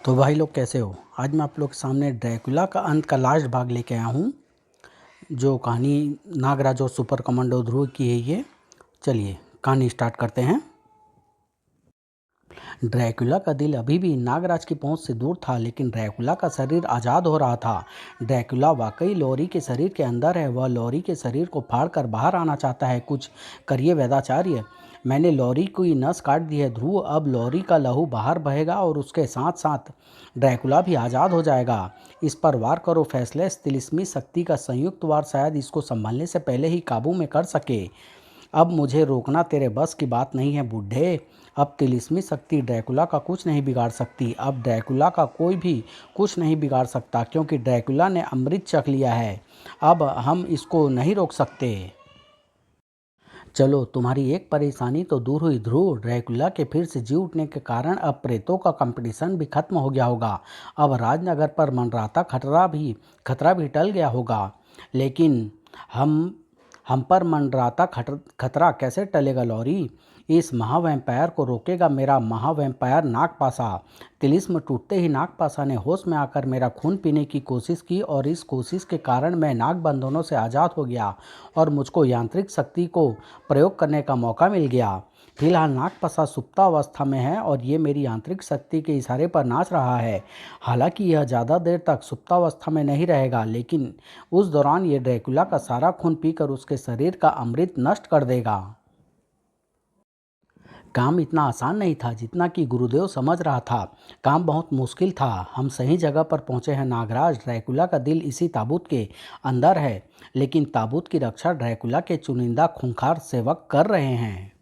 तो भाई लोग कैसे हो। आज मैं आप लोग के सामने ड्रैकुला का अंत का लास्ट भाग लेके आया हूँ। जो कहानी नागराज और सुपर कमांडो ध्रुव की है ये। चलिए कहानी स्टार्ट करते हैं। ड्रैकुला का दिल अभी भी नागराज की पहुंच से दूर था, लेकिन ड्रैकुला का शरीर आज़ाद हो रहा था। ड्रैकुला वाकई लॉरी के शरीर के अंदर है। वह लॉरी के शरीर को फाड़कर बाहर आना चाहता है। कुछ करिए वैदाचार्य, मैंने लॉरी की नस काट दी है ध्रुव। अब लॉरी का लहू बाहर बहेगा और उसके साथ साथ ड्रैकुला भी आज़ाद हो जाएगा। इस पर वार करो। फैसलेस तिलिस्मी शक्ति का संयुक्त वार शायद इसको संभलने से पहले ही काबू में कर सके। अब मुझे रोकना तेरे बस की बात नहीं है बूढ़े। अब तिलिस्मी शक्ति ड्रैकुला का कुछ नहीं बिगाड़ सकती। अब ड्रैकुला का कोई भी कुछ नहीं बिगाड़ सकता, क्योंकि ड्रैकुला ने अमृत चख लिया है। अब हम इसको नहीं रोक सकते। चलो, तुम्हारी एक परेशानी तो दूर हुई ध्रुव। ड्रैकुला के फिर से जी उठने के कारण अब प्रेतों का कंपटीशन भी खत्म हो गया होगा। अब राजनगर पर मंडराता खतरा भी टल गया होगा। लेकिन हम हम पर मंडराता खतरा कैसे टलेगा लॉरी? इस महावैम्पायर को रोकेगा मेरा महावैम्पायर नागपाशा। तिलिस्म टूटते ही नागपाशा ने होश में आकर मेरा खून पीने की कोशिश की, और इस कोशिश के कारण मैं नाग बंधनों से आज़ाद हो गया और मुझको यांत्रिक शक्ति को प्रयोग करने का मौका मिल गया। फिलहाल नागपाशा सुप्तावस्था में है और ये मेरी यांत्रिक शक्ति के इशारे पर नाच रहा है। हालांकि यह ज़्यादा देर तक सुप्तावस्था में नहीं रहेगा, लेकिन उस दौरान ये ड्रैकुला का सारा खून पीकर उसके शरीर का अमृत नष्ट कर देगा। काम इतना आसान नहीं था जितना कि गुरुदेव समझ रहा था। काम बहुत मुश्किल था। हम सही जगह पर पहुंचे हैं नागराज। ड्रैकुला का दिल इसी ताबूत के अंदर है, लेकिन ताबूत की रक्षा ड्रैकुला के चुनिंदा खूंखार सेवक कर रहे हैं।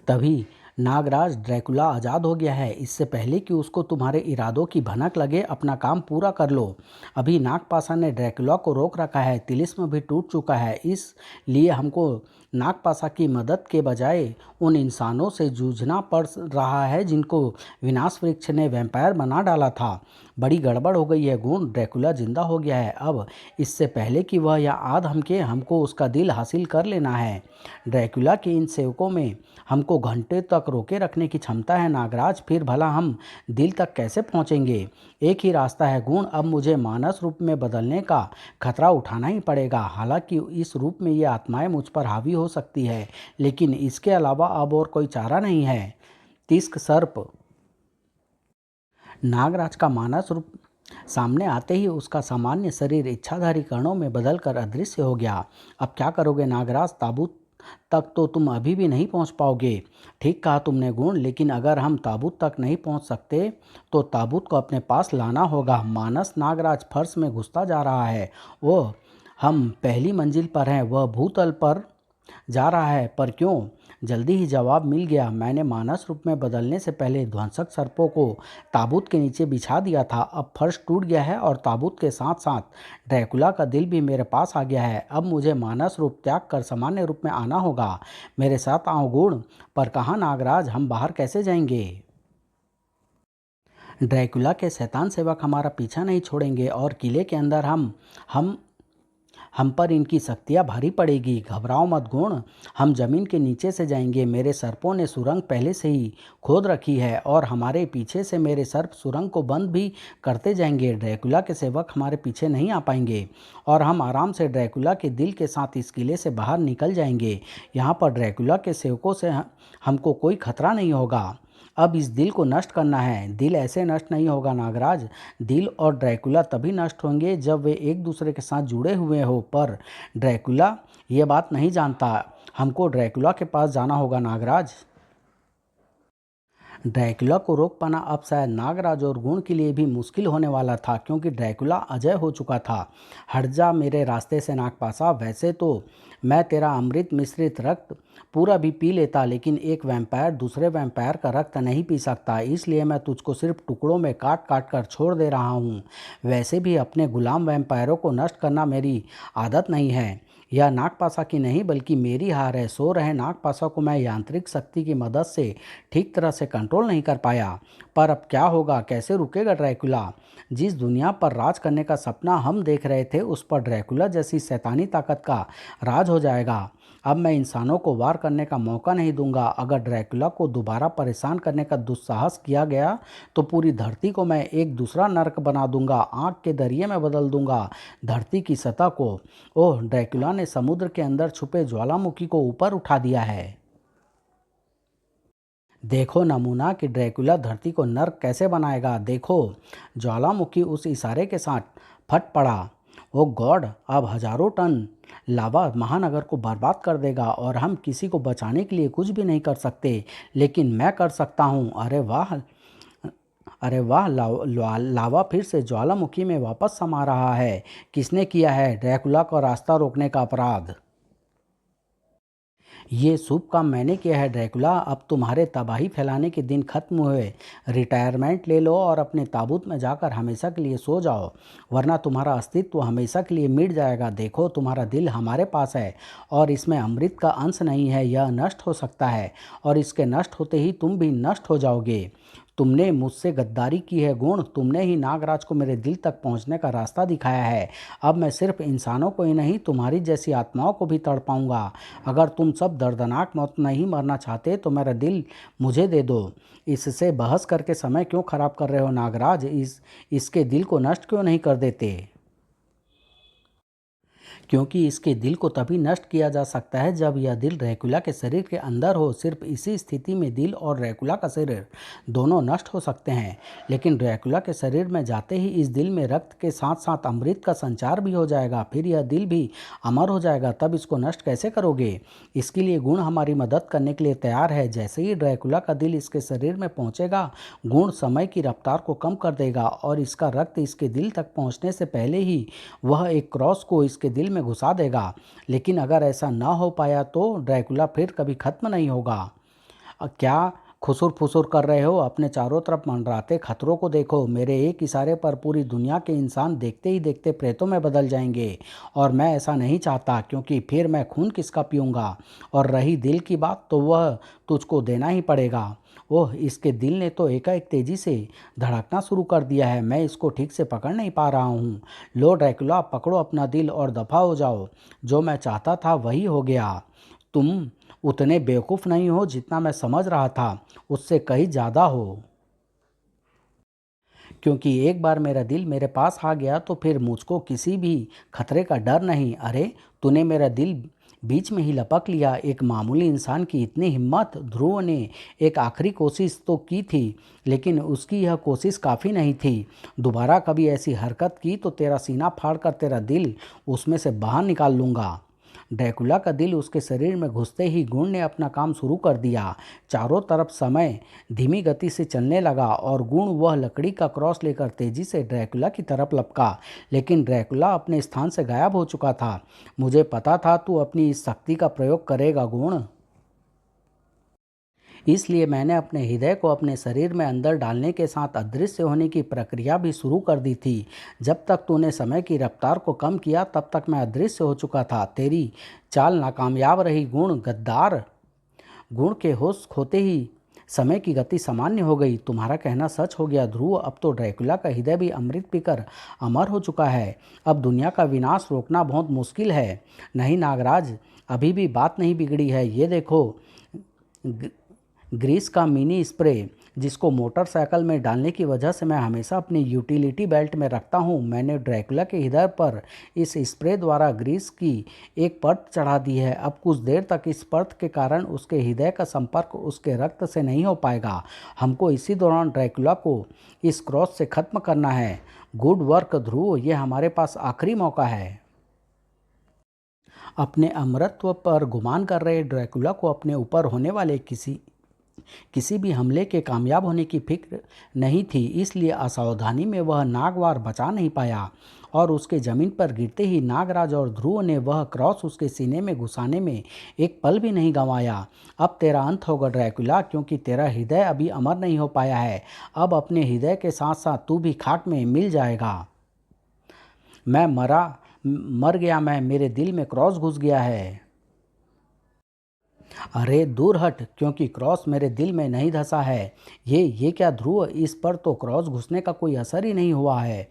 तभी नागराज, ड्रैकुला आज़ाद हो गया है। इससे पहले कि उसको तुम्हारे इरादों की भनक लगे, अपना काम पूरा कर लो। अभी नागपाशा ने ड्रैकुला को रोक रखा है। तिलिस्म भी टूट चुका है। इसलिए हमको नागपाशा की मदद के बजाय उन इंसानों से जूझना पड़ रहा है जिनको विनाश वृक्ष ने वैम्पायर बना डाला था। बड़ी गड़बड़ हो गई है गुण। ड्रैकुला जिंदा हो गया है। अब इससे पहले कि वह या आध हमको उसका दिल हासिल कर लेना है। ड्रैकुला के इन सेवकों में हमको घंटे तक रोके रखने की क्षमता है नागराज। फिर भला हम दिल तक कैसे पहुंचेंगे? एक ही रास्ता है गुण। अब मुझे मानस रूप में बदलने का खतरा उठाना ही पड़ेगा। हालांकि इस रूप में ये आत्माएं मुझ पर हावी हो सकती है, लेकिन इसके अलावा अब और कोई चारा नहीं है। तिस्क सर्प। नागराज का मानस रूप सामने आते ही उसका सामान्य शरीर इच्छाधारी कणों में बदलकर अदृश्य हो गया। अब क्या करोगे नागराज? ताबूत तक तो तुम अभी भी नहीं पहुंच पाओगे। ठीक कहा तुमने गुण, लेकिन अगर हम ताबूत तक नहीं पहुंच सकते तो ताबूत को अपने पास लाना होगा। मानस नागराज फर्श में घुसता जा रहा है। वो हम पहली मंजिल पर हैं, वह भूतल पर जा रहा है। पर क्यों? जल्दी ही जवाब मिल गया। मैंने मानस रूप में बदलने से पहले ध्वंसक सर्पों को ताबूत के नीचे बिछा दिया था। अब फर्श टूट गया है और ताबूत के साथ साथ ड्रैकुला का दिल भी मेरे पास आ गया है। अब मुझे मानस रूप त्याग कर सामान्य रूप में आना होगा। मेरे साथ आओ गुण। पर कहाँ नागराज? हम बाहर कैसे जाएंगे? ड्रैकुला के शैतान सेवक हमारा पीछा नहीं छोड़ेंगे और किले के अंदर हम हम पर इनकी शक्तियाँ भारी पड़ेगी। घबराओ मत गुण। हम जमीन के नीचे से जाएंगे। मेरे सर्पों ने सुरंग पहले से ही खोद रखी है और हमारे पीछे से मेरे सर्प सुरंग को बंद भी करते जाएंगे। ड्रैकुला के सेवक हमारे पीछे नहीं आ पाएंगे और हम आराम से ड्रैकुला के दिल के साथ इस किले से बाहर निकल जाएंगे। यहाँ पर ड्रैकुला के सेवकों से हमको कोई खतरा नहीं होगा। अब इस दिल को नष्ट करना है। दिल ऐसे नष्ट नहीं होगा नागराज। दिल और ड्रैकुला तभी नष्ट होंगे जब वे एक दूसरे के साथ जुड़े हुए हो। पर ड्रैकुला ये बात नहीं जानता। हमको ड्रैकुला के पास जाना होगा नागराज। ड्रैकुला को रोक पाना अब शायद नागराज और गुण के लिए भी मुश्किल होने वाला था, क्योंकि ड्रैकुला अजय हो चुका था। हट जा मेरे रास्ते से नागपाशा। वैसे तो मैं तेरा अमृत मिश्रित रक्त पूरा भी पी लेता, लेकिन एक वैम्पायर दूसरे वैम्पायर का रक्त नहीं पी सकता। इसलिए मैं तुझको सिर्फ टुकड़ों में काट काट कर छोड़ दे रहा हूँ। वैसे भी अपने गुलाम वैम्पायरों को नष्ट करना मेरी आदत नहीं है। यह नागपाशा की नहीं बल्कि मेरी हार है। सो रहे नागपाशा को मैं यांत्रिक शक्ति की मदद से ठीक तरह से कंट्रोल नहीं कर पाया। पर अब क्या होगा? कैसे रुकेगा ड्रैकुला? जिस दुनिया पर राज करने का सपना हम देख रहे थे, उस पर ड्रैकुला जैसी शैतानी ताकत का राज हो जाएगा। अब मैं इंसानों को वार करने का मौका नहीं दूंगा। अगर ड्रैकुला को दोबारा परेशान करने का दुस्साहस किया गया तो पूरी धरती को मैं एक दूसरा नर्क बना दूंगा, आग के दरिये में बदल दूंगा धरती की सतह को। ओह, ड्रैकुला ने समुद्र के अंदर छुपे ज्वालामुखी को ऊपर उठा दिया है। देखो नमूना कि ड्रैकुला धरती को नर्क कैसे बनाएगा। देखो, ज्वालामुखी उस इशारे के साथ फट पड़ा। ओ गॉड, अब हजारों टन लावा महानगर को बर्बाद कर देगा और हम किसी को बचाने के लिए कुछ भी नहीं कर सकते, लेकिन मैं कर सकता हूँ। अरे वाह, अरे वाह, लावा फिर से ज्वालामुखी में वापस समा रहा है। किसने किया है ड्रैकुला का रास्ता रोकने का अपराध? ये शुभ काम मैंने किया है ड्रैकुला। अब तुम्हारे तबाही फैलाने के दिन खत्म हुए। रिटायरमेंट ले लो और अपने ताबूत में जाकर हमेशा के लिए सो जाओ, वरना तुम्हारा अस्तित्व हमेशा के लिए मिट जाएगा। देखो, तुम्हारा दिल हमारे पास है और इसमें अमृत का अंश नहीं है। यह नष्ट हो सकता है और इसके नष्ट होते ही तुम भी नष्ट हो जाओगे। तुमने मुझसे गद्दारी की है गुण। तुमने ही नागराज को मेरे दिल तक पहुंचने का रास्ता दिखाया है। अब मैं सिर्फ इंसानों को ही नहीं, तुम्हारी जैसी आत्माओं को भी तड़पाऊंगा। अगर तुम सब दर्दनाक मौत नहीं मरना चाहते तो मेरा दिल मुझे दे दो। इससे बहस करके समय क्यों खराब कर रहे हो नागराज? इसके दिल को नष्ट क्यों नहीं कर देते? क्योंकि इसके दिल को तभी नष्ट किया जा सकता है जब यह दिल ड्रैकुला के शरीर के अंदर हो। सिर्फ इसी स्थिति में दिल और ड्रैकुला का शरीर दोनों नष्ट हो सकते हैं। लेकिन ड्रैकुला के शरीर में जाते ही इस दिल में रक्त के साथ साथ अमृत का संचार भी हो जाएगा। फिर यह दिल भी अमर हो जाएगा। तब इसको नष्ट कैसे करोगे? इसके लिए गुण हमारी मदद करने के लिए तैयार है। जैसे ही ड्रैकुला का दिल इसके शरीर में पहुंचेगा, गुण समय की रफ्तार को कम कर देगा और इसका रक्त इसके दिल तक पहुंचने से पहले ही वह एक क्रॉस को इसके दिल में घुसा देगा। लेकिन अगर ऐसा ना हो पाया तो ड्रैकुला फिर कभी खत्म नहीं होगा। क्या खुसुर फुसुर कर रहे हो? अपने चारों तरफ मंडराते खतरों को देखो। मेरे एक इशारे पर पूरी दुनिया के इंसान देखते ही देखते प्रेतों में बदल जाएंगे और मैं ऐसा नहीं चाहता, क्योंकि फिर मैं खून किसका पीऊँगा? और रही दिल की बात, तो वह तुझको देना ही पड़ेगा। ओह, इसके दिल ने तो एकाएक तेजी से धड़कना शुरू कर दिया है। मैं इसको ठीक से पकड़ नहीं पा रहा हूँ। लो ड्रैकुला, पकड़ो अपना दिल और दफा हो जाओ। जो मैं चाहता था वही हो गया। तुम उतने बेवकूफ़ नहीं हो जितना मैं समझ रहा था, उससे कहीं ज़्यादा हो। क्योंकि एक बार मेरा दिल मेरे पास आ गया तो फिर मुझको किसी भी खतरे का डर नहीं। अरे, तूने मेरा दिल बीच में ही लपक लिया। एक मामूली इंसान की इतनी हिम्मत! ध्रुव ने एक आखिरी कोशिश तो की थी, लेकिन उसकी यह कोशिश काफ़ी नहीं थी। दोबारा कभी ऐसी हरकत की तो तेरा सीना फाड़कर तेरा दिल उसमें से बाहर निकाल लूँगा। ड्रैकुला का दिल उसके शरीर में घुसते ही गुण ने अपना काम शुरू कर दिया। चारों तरफ समय धीमी गति से चलने लगा और गुण वह लकड़ी का क्रॉस लेकर तेजी से ड्रैकुला की तरफ लपका। लेकिन ड्रैकुला अपने स्थान से गायब हो चुका था। मुझे पता था तू अपनी इस शक्ति का प्रयोग करेगा गुण, इसलिए मैंने अपने हृदय को अपने शरीर में अंदर डालने के साथ अदृश्य होने की प्रक्रिया भी शुरू कर दी थी। जब तक तूने समय की रफ्तार को कम किया तब तक मैं अदृश्य हो चुका था। तेरी चाल नाकामयाब रही गुण, गद्दार। गुण के होश खोते ही समय की गति सामान्य हो गई। तुम्हारा कहना सच हो गया ध्रुव। अब तो ड्रैकुला का हृदय भी अमृत पीकर अमर हो चुका है। अब दुनिया का विनाश रोकना बहुत मुश्किल है। नहीं नागराज, अभी भी बात नहीं बिगड़ी है। ये देखो, ग्रीस का मिनी स्प्रे, जिसको मोटरसाइकिल में डालने की वजह से मैं हमेशा अपनी यूटिलिटी बेल्ट में रखता हूँ। मैंने ड्रैकुला के हृदय पर इस स्प्रे द्वारा ग्रीस की एक परत चढ़ा दी है। अब कुछ देर तक इस परत के कारण उसके हृदय का संपर्क उसके रक्त से नहीं हो पाएगा। हमको इसी दौरान ड्रैकुला को इस क्रॉस से खत्म करना है। गुड वर्क ध्रुव, ये हमारे पास आखिरी मौका है। अपने अमरत्व पर गुमान कर रहे ड्रैकुला को अपने ऊपर होने वाले किसी भी हमले के कामयाब होने की फिक्र नहीं थी, इसलिए असावधानी में वह नागवार बचा नहीं पाया और उसके जमीन पर गिरते ही नागराज और ध्रुव ने वह क्रॉस उसके सीने में घुसाने में एक पल भी नहीं गंवाया। अब तेरा अंत होगा ड्रैकुला, क्योंकि तेरा हृदय अभी अमर नहीं हो पाया है। अब अपने हृदय के साथ साथ तू भी खाक में मिल जाएगा। मैं मर गया, मैं, मेरे दिल में क्रॉस घुस गया है। अरे दूर हट, क्योंकि क्रॉस मेरे दिल में नहीं धंसा है। ये क्या ध्रुव, इस पर तो क्रॉस घुसने का कोई असर ही नहीं हुआ है।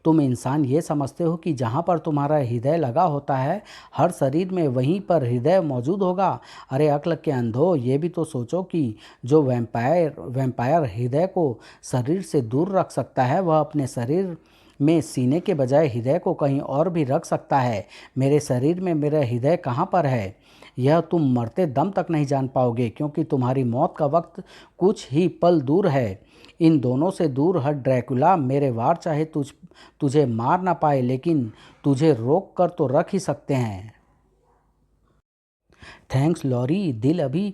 तुम इंसान ये समझते हो कि जहाँ पर तुम्हारा हृदय लगा होता है हर शरीर में वहीं पर हृदय मौजूद होगा। अरे अक्ल के अंधो, ये भी तो सोचो कि जो वैम्पायर वैम्पायर हृदय को शरीर से दूर रख सकता है वह अपने शरीर में सीने के बजाय हृदय को कहीं और भी रख सकता है। मेरे शरीर में मेरा हृदय कहाँ पर है यह तुम मरते दम तक नहीं जान पाओगे, क्योंकि तुम्हारी मौत का वक्त कुछ ही पल दूर है। इन दोनों से दूर हट ड्रैकुला, मेरे वार चाहे तुझे मार ना पाए लेकिन तुझे रोक कर तो रख ही सकते हैं। थैंक्स लॉरी, दिल अभी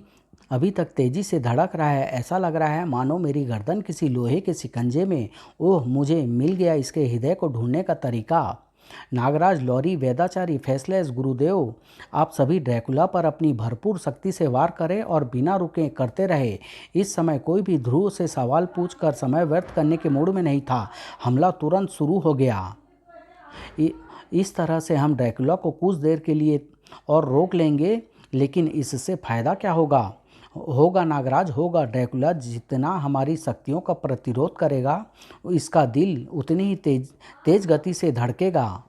अभी तक तेजी से धड़क रहा है। ऐसा लग रहा है मानो मेरी गर्दन किसी लोहे के शिकंजे में। ओह, मुझे मिल गया इसके हृदय को ढूंढने का तरीका। नागराज, लॉरी, वेदाचारी, फेसलेस, गुरुदेव, आप सभी ड्रैकुला पर अपनी भरपूर शक्ति से वार करें और बिना रुके करते रहे। इस समय कोई भी ध्रुव से सवाल पूछकर समय व्यर्थ करने के मूड में नहीं था। हमला तुरंत शुरू हो गया। इ- इस तरह से हम ड्रैकुला को कुछ देर के लिए और रोक लेंगे, लेकिन इससे फायदा क्या होगा? होगा नागराज, होगा। ड्रैकुला जितना हमारी शक्तियों का प्रतिरोध करेगा इसका दिल उतनी ही तेज तेज गति से धड़केगा,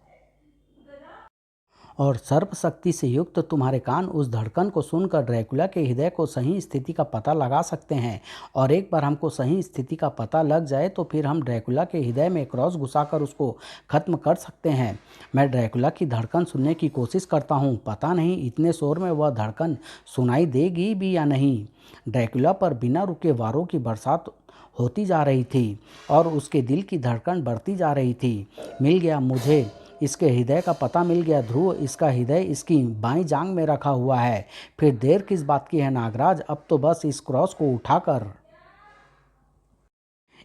और सर्प शक्ति से युक्त तुम्हारे कान उस धड़कन को सुनकर ड्रैकुला के हृदय को सही स्थिति का पता लगा सकते हैं। और एक बार हमको सही स्थिति का पता लग जाए तो फिर हम ड्रैकुला के हृदय में क्रॉस घुसाकर उसको खत्म कर सकते हैं। मैं ड्रैकुला की धड़कन सुनने की कोशिश करता हूँ, पता नहीं इतने शोर में वह धड़कन सुनाई देगी भी या नहीं। ड्रैकुला पर बिना रुके वारों की बरसात होती जा रही थी और उसके दिल की धड़कन बढ़ती जा रही थी। मिल गया मुझे, इसके हृदय का पता मिल गया ध्रुव। इसका हृदय इसकी बाईं जांघ में रखा हुआ है। फिर देर किस बात की है नागराज, अब तो बस इस क्रॉस को उठाकर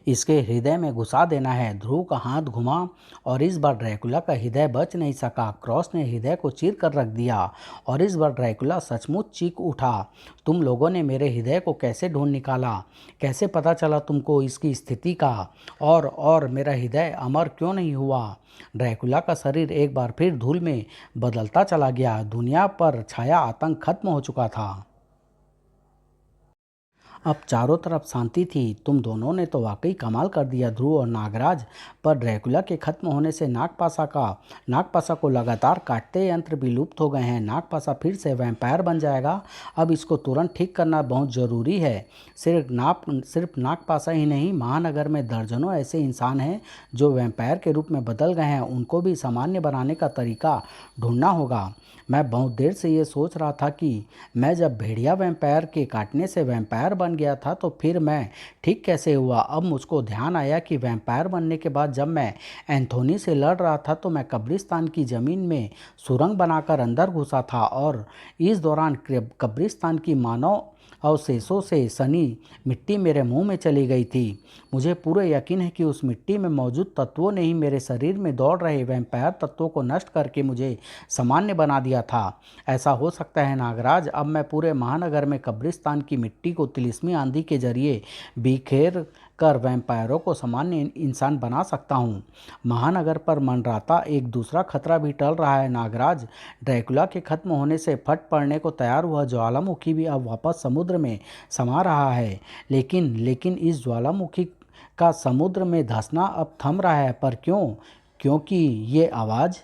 इसके हृदय में घुसा देना है। ध्रुव का हाथ घुमा और इस बार ड्रैकुला का हृदय बच नहीं सका। क्रॉस ने हृदय को चीर कर रख दिया और इस बार ड्रैकुला सचमुच चीख उठा। तुम लोगों ने मेरे हृदय को कैसे ढूंढ निकाला? कैसे पता चला तुमको इसकी स्थिति का? और मेरा हृदय अमर क्यों नहीं हुआ? ड्रैकुला का शरीर एक बार फिर धूल में बदलता चला गया। दुनिया पर छाया आतंक खत्म हो चुका था। अब चारों तरफ शांति थी। तुम दोनों ने तो वाकई कमाल कर दिया ध्रुव और नागराज। पर ड्रैकुला के खत्म होने से नागपासा को लगातार काटते यंत्र भी लुप्त हो गए हैं। नागपासा फिर से वैम्पायर बन जाएगा। अब इसको तुरंत ठीक करना बहुत ज़रूरी है। सिर्फ नागपासा ही नहीं, महानगर में दर्जनों ऐसे इंसान हैं जो वैम्पायर के रूप में बदल गए हैं। उनको भी सामान्य बनाने का तरीका ढूंढना होगा। मैं बहुत देर से ये सोच रहा था कि मैं जब भेड़िया वैम्पायर के काटने से वैम्पायर बन गया था तो फिर मैं ठीक कैसे हुआ। अब मुझको ध्यान आया कि वैम्पायर बनने के बाद जब मैं एंथोनी से लड़ रहा था तो मैं कब्रिस्तान की ज़मीन में सुरंग बनाकर अंदर घुसा था और इस दौरान कब्रिस्तान की मानव अवशेषों से सनी मिट्टी मेरे मुंह में चली गई थी। मुझे पूरे यकीन है कि उस मिट्टी में मौजूद तत्वों ने ही मेरे शरीर में दौड़ रहे वैम्पायर तत्वों को नष्ट करके मुझे सामान्य बना दिया था। ऐसा हो सकता है नागराज, अब मैं पूरे महानगर में कब्रिस्तान की मिट्टी को तिलिस्मी आंधी के जरिए बिखेर कर वैम्पायरों को सामान्य इंसान बना सकता हूँ। महानगर पर मंडराता एक दूसरा खतरा भी टल रहा है नागराज। ड्रैकुला के खत्म होने से फट पड़ने को तैयार हुआ ज्वालामुखी भी अब वापस समुद्र में समा रहा है। लेकिन इस ज्वालामुखी का समुद्र में धंसना अब थम रहा है। पर क्यों? क्योंकि ये आवाज़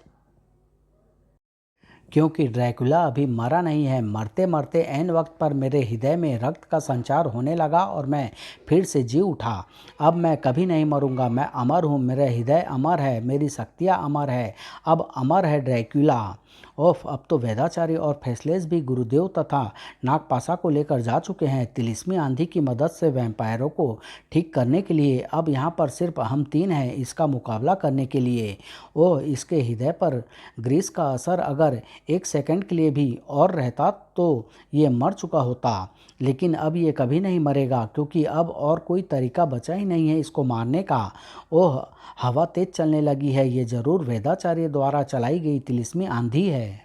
क्योंकि ड्रैकुला अभी मरा नहीं है। मरते मरते ऐन वक्त पर मेरे हृदय में रक्त का संचार होने लगा और मैं फिर से जी उठा। अब मैं कभी नहीं मरूंगा, मैं अमर हूँ। मेरा हृदय अमर है, मेरी शक्तियाँ अमर है। अब अमर है ड्रैकुला। ओफ, अब तो वेदाचारी और फेसलेस भी गुरुदेव तथा नागपासा को लेकर जा चुके हैं तिलिस्मी आंधी की मदद से वैम्पायरों को ठीक करने के लिए। अब यहाँ पर सिर्फ हम तीन हैं इसका मुकाबला करने के लिए। ओह, इसके हृदय पर ग्रीस का असर अगर एक सेकंड के लिए भी और रहता तो ये मर चुका होता। लेकिन अब ये कभी नहीं मरेगा, क्योंकि अब और कोई तरीका बचा ही नहीं है इसको मारने का। ओह, हवा तेज चलने लगी है। ये जरूर वेदाचार्य द्वारा चलाई गई तिलिस्मी आंधी है।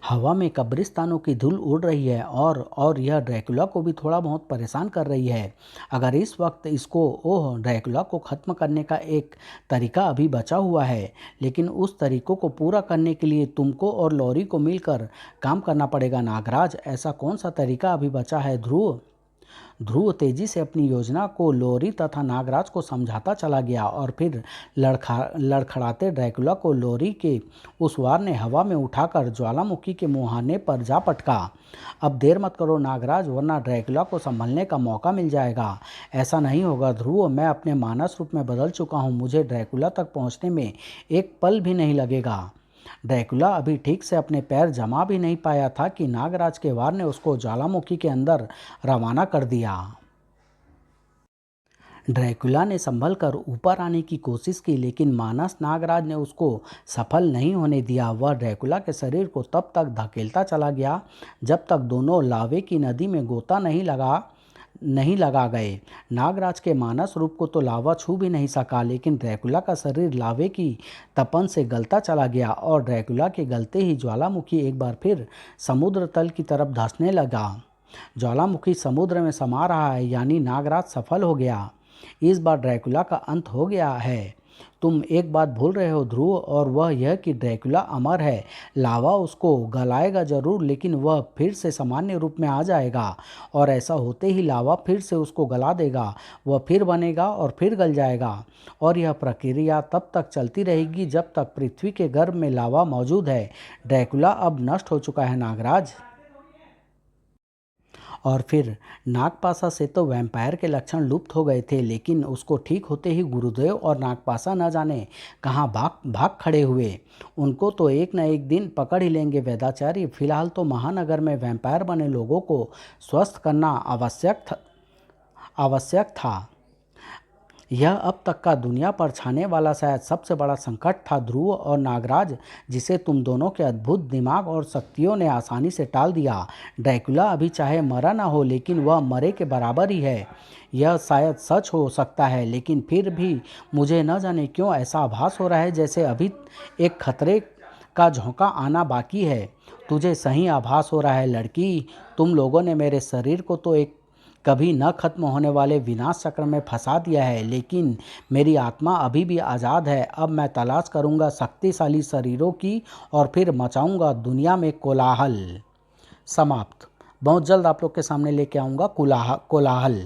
हवा में कब्रिस्तानों की धूल उड़ रही है और यह ड्रैकुला को भी थोड़ा बहुत परेशान कर रही है। अगर इस वक्त इसको ओह ड्रैकुला को ख़त्म करने का एक तरीका अभी बचा हुआ है, लेकिन उस तरीकों को पूरा करने के लिए तुमको और लॉरी को मिलकर काम करना पड़ेगा नागराज। ऐसा कौन सा तरीका अभी बचा है ध्रुव? ध्रुव तेजी से अपनी योजना को लोरी तथा नागराज को समझाता चला गया और फिर लड़खड़ाते ड्रैकुला को लोरी के उस वार ने हवा में उठाकर ज्वालामुखी के मुहाने पर जा पटका। अब देर मत करो नागराज, वरना ड्रैकुला को संभलने का मौका मिल जाएगा। ऐसा नहीं होगा ध्रुव, मैं अपने मानस रूप में बदल चुका हूँ, मुझे ड्रैकुला तक पहुँचने में एक पल भी नहीं लगेगा। ड्रैकुला अभी ठीक से अपने पैर जमा भी नहीं पाया था कि नागराज के वार ने उसको ज्वालामुखी के अंदर रवाना कर दिया। ड्रैकुला ने संभल कर ऊपर आने की कोशिश की, लेकिन मानस नागराज ने उसको सफल नहीं होने दिया। वह ड्रैकुला के शरीर को तब तक धकेलता चला गया जब तक दोनों लावे की नदी में गोता नहीं लगा गए। नागराज के मानस रूप को तो लावा छू भी नहीं सका, लेकिन ड्रैकुला का शरीर लावे की तपन से गलता चला गया और ड्रैकुला के गलते ही ज्वालामुखी एक बार फिर समुद्र तल की तरफ धंसने लगा। ज्वालामुखी समुद्र में समा रहा है, यानी नागराज सफल हो गया। इस बार ड्रैकुला का अंत हो गया है। तुम एक बात भूल रहे हो ध्रुव, और वह यह कि ड्रैकुला अमर है। लावा उसको गलाएगा जरूर, लेकिन वह फिर से सामान्य रूप में आ जाएगा और ऐसा होते ही लावा फिर से उसको गला देगा। वह फिर बनेगा और फिर गल जाएगा, और यह प्रक्रिया तब तक चलती रहेगी जब तक पृथ्वी के गर्भ में लावा मौजूद है। ड्रैकुला अब नष्ट हो चुका है नागराज। और फिर नागपाशा से तो वैम्पायर के लक्षण लुप्त हो गए थे, लेकिन उसको ठीक होते ही गुरुदेव और नागपाशा न जाने कहाँ भाग भाग खड़े हुए। उनको तो एक न एक दिन पकड़ ही लेंगे वेदाचार्य। फिलहाल तो महानगर में वैम्पायर बने लोगों को स्वस्थ करना आवश्यक था। यह अब तक का दुनिया पर छाने वाला शायद सबसे बड़ा संकट था ध्रुव और नागराज, जिसे तुम दोनों के अद्भुत दिमाग और शक्तियों ने आसानी से टाल दिया। ड्रैकुला अभी चाहे मरा ना हो, लेकिन वह मरे के बराबर ही है। यह शायद सच हो सकता है, लेकिन फिर भी मुझे न जाने क्यों ऐसा आभास हो रहा है जैसे अभी एक खतरे का झोंका आना बाकी है। तुझे सही आभास हो रहा है लड़की। तुम लोगों ने मेरे शरीर को तो एक कभी न खत्म होने वाले विनाश चक्र में फंसा दिया है, लेकिन मेरी आत्मा अभी भी आज़ाद है। अब मैं तलाश करूंगा शक्तिशाली शरीरों की और फिर मचाऊंगा दुनिया में कोलाहल। समाप्त। बहुत जल्द आप लोग के सामने लेके आऊँगा कोलाहल।